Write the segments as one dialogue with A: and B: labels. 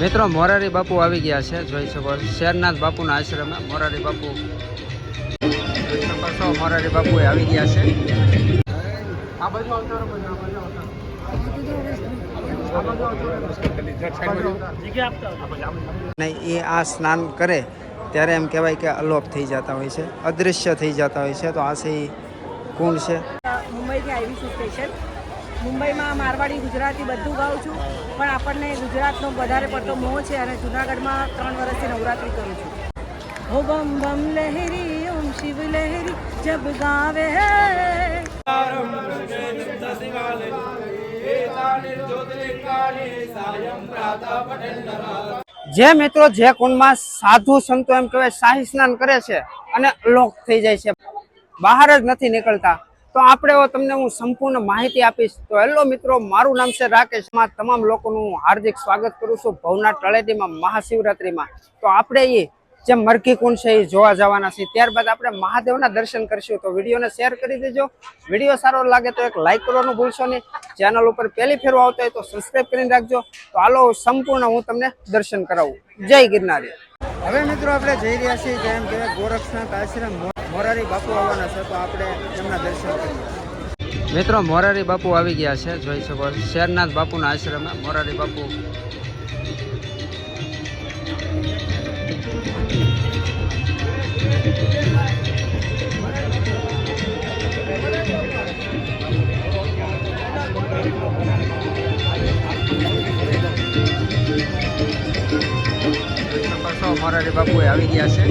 A: મિત્રો મોરારી બાપુ આવી ગયા છે, જોઈ શકો શેરનાથ બાપુના આશ્રમે મોરારી બાપુ જોઈ શકો છો. મોરારી બાપુ આવી ગયા છે. એ આ સ્નાન કરે ત્યારે એમ કહેવાય કે અલોપ થઈ જતા હોય છે, અદૃશ્ય થઈ જતા હોય છે. તો આ છે કુંડ છે.
B: મુંબઈથી આવી છું સ્પેશિયલ. મુંબઈમાં મારવાડી ગુજરાતી બધું ગાઉં છું, પણ આપણને ગુજરાતનો વધારે પડતો મોહ છે અને જુનાગઢમાં 3 વર્ષથી નવરાત્રિ કરું છું. હો બમ બમ લહેરી ઓમ શિવ લહેરી જબ ગાવે
A: જે મિત્રો જે કુંડમાં સાધુ સંતો એમ કહેવાય શાહી સ્નાન કરે છે અને અલોક થઈ જાય છે, બહાર જ નથી નીકળતા. તો આપણે તમને હું સંપૂર્ણ માહિતી આપીશ. તો હેલો મિત્રો, મારું નામ છે રાકેશ. તમામ લોકોનું હાર્દિક સ્વાગત કરું છું ભવનાથ તળેટીમાં મહાશિવરાત્રિમાં. તો આપણે જે મરઘી કુંડ છે એ જોવા જવાના છે. ત્યારબાદ આપણે મહાદેવના દર્શન કરીશું. તો વિડીયોને શેર કરી દેજો. વિડીયો સારો લાગે તો એક લાઈક કરવાનું ભૂલશો નહીં. ચેનલ ઉપર પહેલી ફેરવા આવતો હોય તો સબસ્ક્રાઈબ કરીને રાખજો. તો હાલો સંપૂર્ણ હું તમને દર્શન કરાવું. જય ગિરનારી. હવે મિત્રો આપણે જઈ રહ્યા છીએ જેમ કે ગોરક્ષનાથ આશ્રમ. મોરારી બાપુ આવવાના છે, તો આપણે એમના દર્શન કરીએ. મિત્રો મોરારી બાપુ આવી ગયા છે, જોઈ શકો શેરનાથ બાપુના આશ્રમે મોરારી બાપુ મોરારી બાપુ આવી ગયા છે.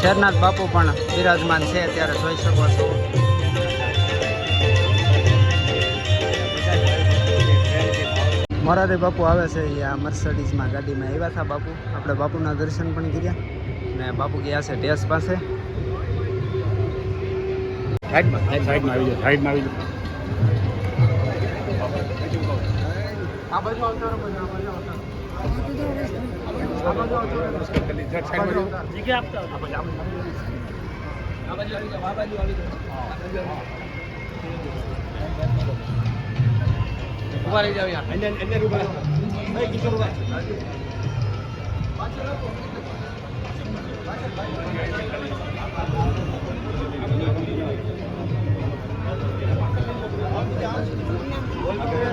A: શેરનાથ બાપુ પણ બિરાજમાન છે, ત્યારે જોઈ શકો છો. મોરારી બાપુ આવે છે આ મર્સિડીઝમાં ગાડીમાં આવ્યા હતા બાપુ. આપણે બાપુના દર્શન પણ કર્યા ને બાપુ ગયા છે ટેસ પાસે.
C: સાઈડમાં આવી જાઓ, સાઈડમાં આવી જાઓ. આ બાજુ આવતા રહો, આ બાજુ આવતા. ઉભા રહી જાવ યાર. અંદર ઉભા રહો. કિશોર ઉભા.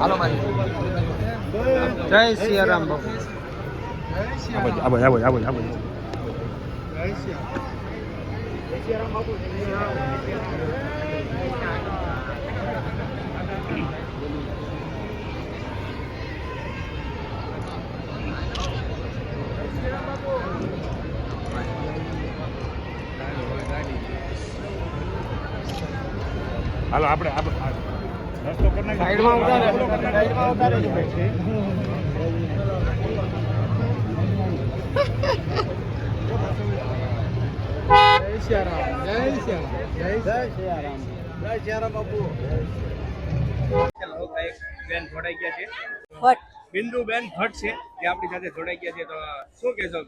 C: હાલો મારી.
A: જય સિયારામ બાપુ.
C: હાલો આપણે રસ્તો કરી નાખીએ. સાઈડમાં ઉતારે છે. જય સિયારામ, જય સિયારામ, જય સિયારામ, જય સિયારામ બાપુ. બેન જોડાઈ ગયા છે, બિંદુબેન ભટ્ટ છે જે આપણી સાથે જોડાઈ ગયા છે. તો શું કહેશો?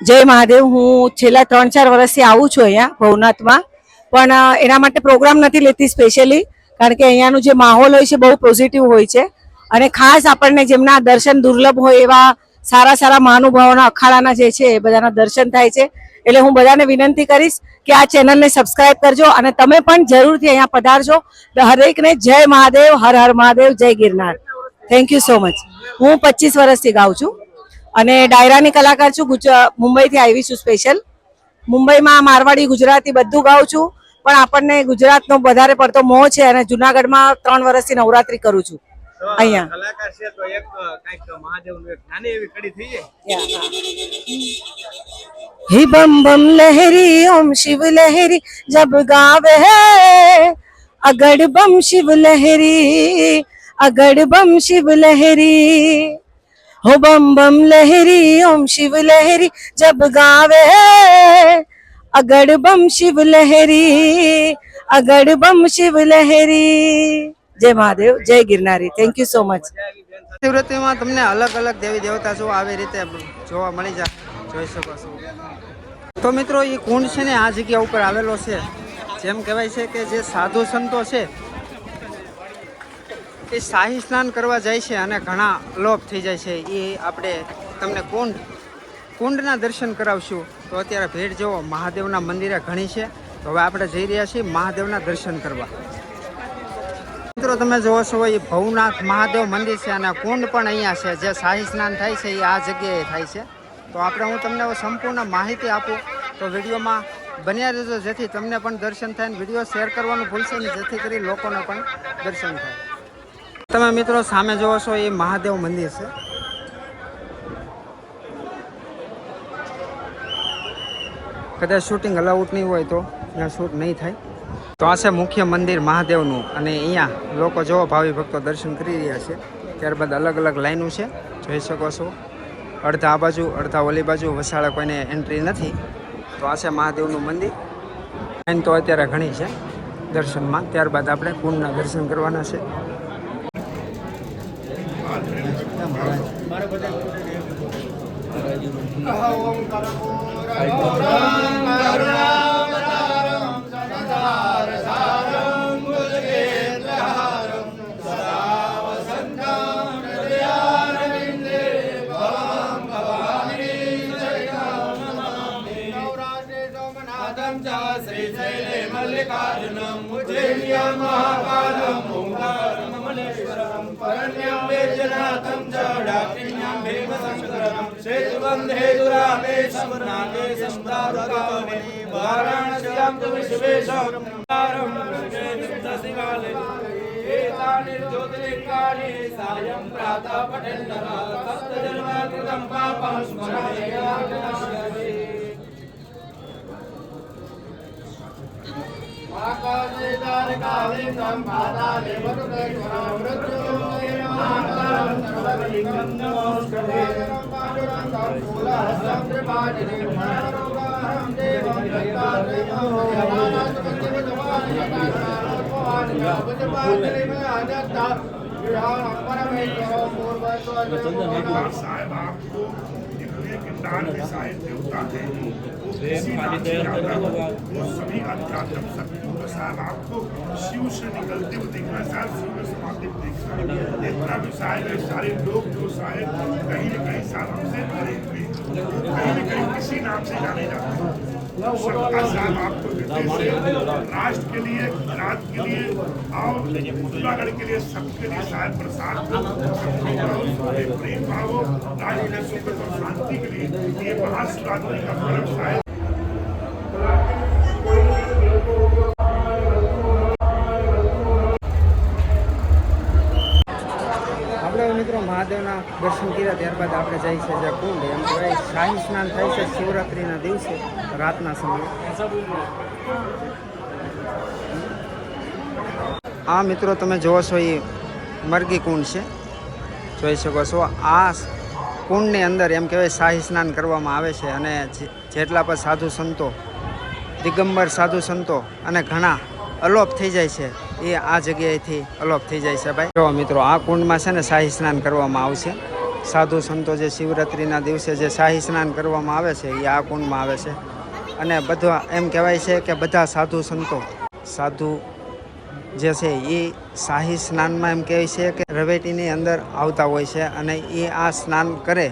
B: જય મહાદેવ. હું છેલ્લા 3-4 વર્ષથી આવું છું અહીંયા ભવનાથમાં, પણ એના માટે પ્રોગ્રામ નથી લેતી સ્પેશિયલી, કારણ કે અહીંયાનું જે માહોલ હોય છે બહુ પોઝિટિવ હોય છે. અને ખાસ આપણને જેમના દર્શન દુર્લભ હોય એવા સારા સારા મહાનુભાવોના અખાડાના જે છે એ બધાના દર્શન થાય છે. એટલે હું બધાને વિનંતી કરીશ કે આ ચેનલને સબસ્ક્રાઇબ કરજો અને તમે પણ જરૂરથી અહીંયા પધારજો. હરેકને જય મહાદેવ, હર હર મહાદેવ, જય Girnar. Thank you so much. હું 25 વર્ષથી ગાઉં છું અને ડાયરાની કલાકાર છું. મુંબઈથી આવી છું સ્પેશિયલ. મુંબઈમાં મારવાડી ગુજરાતી બધું ગાઉં છું, પણ આપણને ગુજરાતનો વધારે પડતો મોહ છે અને જુનાગઢમાં 3 વર્ષથી નવરાત્રિ કરું છું.
C: તો
B: અહીંયા.
C: કલાકાર છે તો એક કઈક મહાદેવનું એક નાની એવી કડી થઈ જાય.
B: ही बम बम लहरी ओम शिव लहरी जब गावे है अगड़ बम शिव लहरी अगड़ बम शिव लहरी हो बम बम लहरी ओम शिव लहरी जब गावे है अगड़ बम शिव लहरी अगड़ बम शिव लहरी. जय महादेव, जय Girnari. Thank you so much.
A: શિવરાત્રિમાં તમને અલગ અલગ દેવી દેવતા જો આવી રીતે જોવા મળી જાય, જોઈ શકો છો. તો મિત્રો એ કુંડ છે ને આ જગ્યા ઉપર આવેલો છે. જેમ કહેવાય છે કે જે સાધુ સંતો છે એ શાહી સ્નાન કરવા જાય છે અને ઘણા લોપ થઈ જાય છે. એ આપણે તમને કુંડના દર્શન કરાવશું. તો અત્યારે ભીડ જુઓ મહાદેવના મંદિરે ઘણી છે. તો હવે આપણે જઈ રહ્યા છીએ મહાદેવના દર્શન કરવા. મિત્રો તમે જોવો છો એ ભવનાથ મહાદેવ મંદિર છે અને કુંડ પણ અહીંયા છે. જે શાહી સ્નાન થાય છે એ આ જગ્યાએ થાય છે. તો આપણે હું તમને સંપૂર્ણ માહિતી આપું તો વિડીયોમાં બન્યા રહેજો, જેથી તમને પણ દર્શન થાય. વિડીયો શેર કરવાનું ભૂલશો નહીં, જેથી કરી લોકોને પણ દર્શન થાય. તમે મિત્રો સામે જોવો છો એ મહાદેવ મંદિર છે. કદાચ શૂટિંગ અલાઉડ નહીં હોય તો ત્યાં શૂટ નહીં થાય. તો આ છે મુખ્ય મંદિર મહાદેવનું અને અહીંયા લોકો જો ભાવિ ભક્તો દર્શન કરી રહ્યા છે. ત્યારબાદ અલગ અલગ લાઈનો છે, જોઈ શકો છો. અડધા આ બાજુ, અડધા ઓલી બાજુ. વસાળે કોઈને એન્ટ્રી નથી. તો આ છે મહાદેવનું મંદિર. લાઈન તો અત્યારે ઘણી છે દર્શનમાં. ત્યારબાદ આપણે કુંડના દર્શન કરવાના છે.
D: साहब आपको जितने किरदार विषय देवता थे वो सभी आध्यात्मिक शक्तियों का साहब आपको शिव से निकलते हुए दिख रहा है. साहब शिव में समाधि दिख रहा है. जितना भी साहब है सारे लोग जो साहब कहीं न कहीं साहब हमसे डरे हुए, कहीं न कहीं किसी नाम से जाने जाते हैं. सबका साहब आपको राष्ट्र के लिए, राज के लिए और उत्तराखंड के लिए, सबके लिए साहब प्रसाद प्रेम भाव राष्ट्र के सुख और शांति के लिए ये महाशिवरात्रि का पर्व साहब.
A: આપણે મિત્રો મહાદેવના દર્શન કર્યા ત્યારબાદ આપણે જઈએ છીએ જે કુંડ, એમ કહેવાય શાહી સ્નાન થાય છે શિવરાત્રિના દિવસે રાતના સમયે. આ મિત્રો તમે જોવો છો એ મરઘી કુંડ છે, જોઈ શકો છો. આ કુંડની અંદર એમ કહેવાય શાહી સ્નાન કરવામાં આવે છે અને જેટલા પણ સાધુ સંતો, દિગંબર સાધુ સંતો અને ઘણા અલોપ થઈ જાય છે એ આ જગ્યાએથી અલોપ થઈ જાય છે. ભાઈ જો મિત્રો આ કુંડમાં છે ને શાહી સ્નાન કરવામાં આવશે. સાધુ સંતો જે શિવરાત્રિના દિવસે જે શાહી સ્નાન કરવામાં આવે છે એ આ કુંડમાં આવે છે. અને બધા એમ કહેવાય છે કે બધા સાધુ સંતો, સાધુ જે છે એ શાહી સ્નાનમાં એમ કહેવાય છે કે રવેટીની અંદર આવતા હોય છે અને એ આ સ્નાન કરે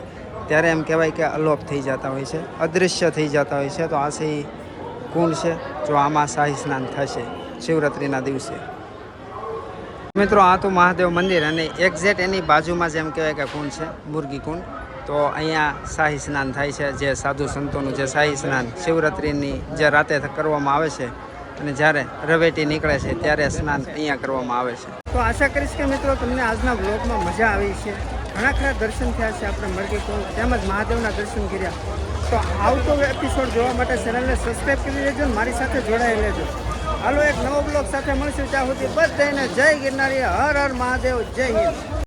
A: ત્યારે એમ કહેવાય કે અલોપ થઈ જતા હોય છે, અદૃશ્ય થઈ જતા હોય છે. તો આ છે એ કુંડ છે, જો આમાં શાહી સ્નાન થશે શિવરાત્રિના દિવસે. મિત્રો આ તો મહાદેવ મંદિર અને એક્ઝેક્ટ એની બાજુમાં જ એમ કહેવાય કે કુંડ છે, મુરગી કુંડ. તો અહીંયા શાહી સ્નાન થાય છે, જે સાધુ સંતોનું જે શાહી સ્નાન શિવરાત્રિની જે રાતે કરવામાં આવે છે અને જ્યારે રવેટી નીકળે છે ત્યારે સ્નાન અહીંયા કરવામાં આવે છે. તો આશા કરીશ કે મિત્રો તમને આજના બ્લોગમાં મજા આવી છે. ઘણા ખરા દર્શન થયા છે આપણે મરઘી કુંડ તેમજ મહાદેવના દર્શન કર્યા. તો આવતો એપિસોડ જોવા માટે ચેનલને સબસ્ક્રાઈબ કરી લેજો, મારી સાથે જોડાઈ લેજો. હાલો એક નવો બ્લોગ સાથે મળશું. ત્યાં સુધી બધાને જય ગિરનારી, હર હર મહાદેવ, જય હિન્દ.